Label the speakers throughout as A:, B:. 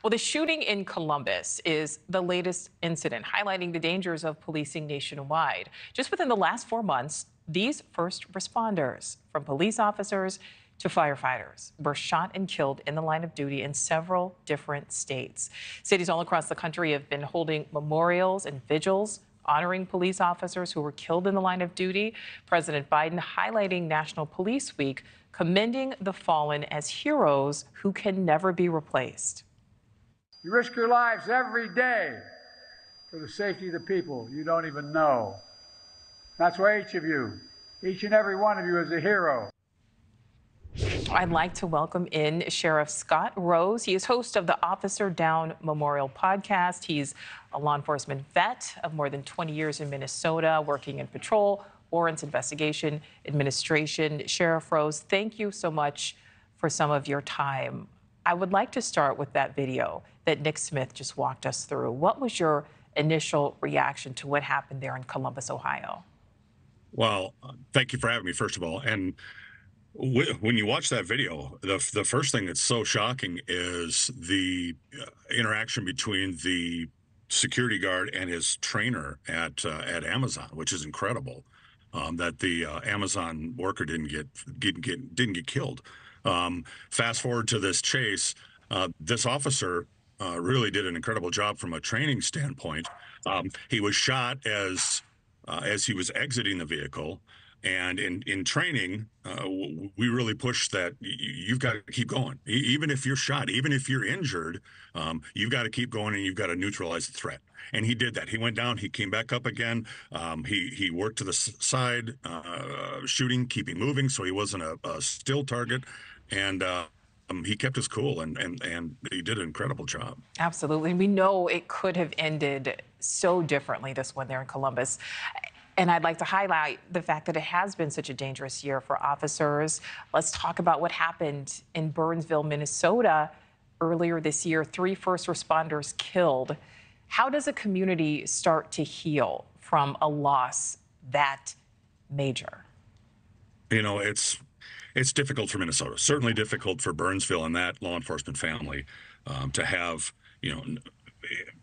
A: Well, the shooting in Columbus is the latest incident, highlighting the dangers of policing nationwide. Just within the last 4 months, these first responders, from police officers to firefighters, were shot and killed in the line of duty in several different states. Cities all across the country have been holding memorials and vigils honoring police officers who were killed in the line of duty. President Biden highlighting National Police Week, commending the fallen as heroes who can never be replaced.
B: You risk your lives every day for the safety of the people you don't even know. That's why each and every one of you is a hero.
A: I'd like to welcome in Sheriff Scott Rose. He is host of the Officer Down Memorial podcast. He's a law enforcement vet of more than 20 years in Minnesota, working in patrol, warrants, investigation, administration. Sheriff Rose, thank you so much for some of your time. I would like to start with that video that Nick Smith just walked us through. What was your initial reaction to what happened there in Columbus, Ohio?
C: Well, thank you for having me, first of all. And when you watch that video, the first thing that's so shocking is the interaction between the security guard and his trainer at Amazon, which is incredible. That the Amazon worker didn't get killed. Fast forward to this chase, this officer really did an incredible job from a training standpoint. He was shot as he was exiting the vehicle. And in training, we really push that you've got to keep going. Even if you're shot, even if you're injured, you've got to keep going and you've got to neutralize the threat. And he did that. He went down, he came back up again. He worked to the side, shooting, keeping moving, so he wasn't a still target. And he kept his cool, and he did an incredible job.
A: Absolutely. We know it could have ended so differently, this one there in Columbus. And I'd like to highlight the fact that it has been such a dangerous year for officers. Let's talk about what happened in Burnsville, Minnesota earlier this year. 3 first responders killed. How does a community start to heal from a loss that major?
C: You know, it's difficult for Minnesota, certainly difficult for Burnsville and that law enforcement family to have,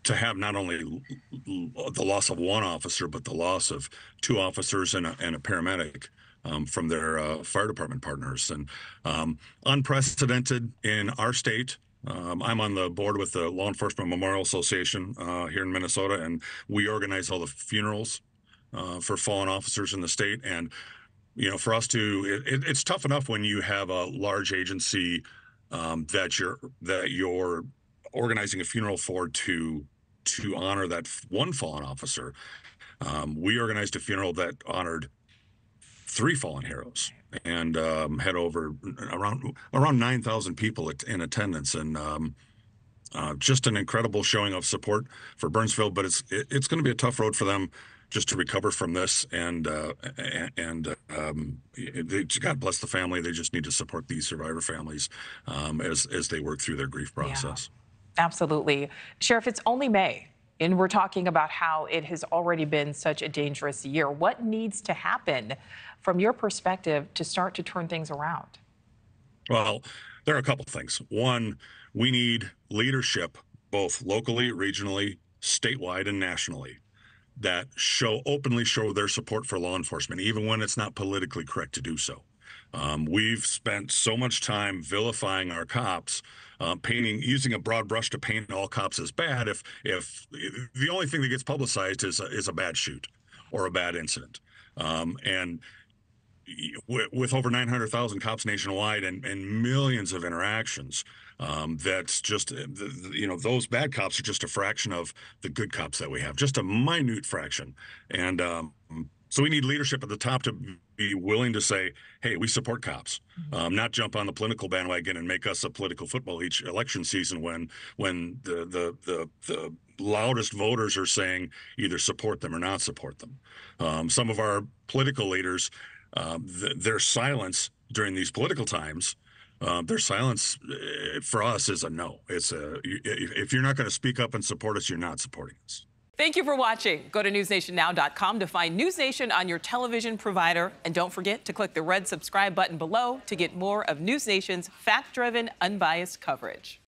C: to have not only the loss of one officer, but the loss of 2 officers and a paramedic from their fire department partners. And unprecedented in our state. I'm on the board with the Law Enforcement Memorial Association here in Minnesota, and we organize all the funerals for fallen officers in the state. And for us to, it's tough enough when you have a large agency that you're organizing a funeral for to honor that one fallen officer. We organized a funeral that honored 3 fallen heroes and had over around 9,000 people in attendance, and just an incredible showing of support for Burnsville. But it's going to be a tough road for them just to recover from this, and God bless the family. They just need to support these survivor families as they work through their grief process.
A: Yeah, absolutely. Sheriff, it's only May, and we're talking about how it has already been such a dangerous year. What needs to happen from your perspective to start to turn things around?
C: Well, there are a couple things. One, we need leadership, both locally, regionally, statewide, and nationally, that openly show their support for law enforcement, even when it's not politically correct to do so. We've spent so much time vilifying our cops, using a broad brush to paint all cops as bad. If the only thing that gets publicized is a bad shoot or a bad incident, and with over 900,000 cops nationwide and millions of interactions, that's just, those bad cops are just a fraction of the good cops that we have, just a minute fraction. And so we need leadership at the top to be willing to say, hey, we support cops, not jump on the political bandwagon and make us a political football each election season when the loudest voters are saying either support them or not support them. Some of our political leaders, their silence during these political times, their silence for us is a no. If you're not going to speak up and support us, you're not supporting us.
A: Thank you for watching. Go to newsnationnow.com to find News Nation on your television provider. And don't forget to click the red subscribe button below to get more of News Nation's fact-driven, unbiased coverage.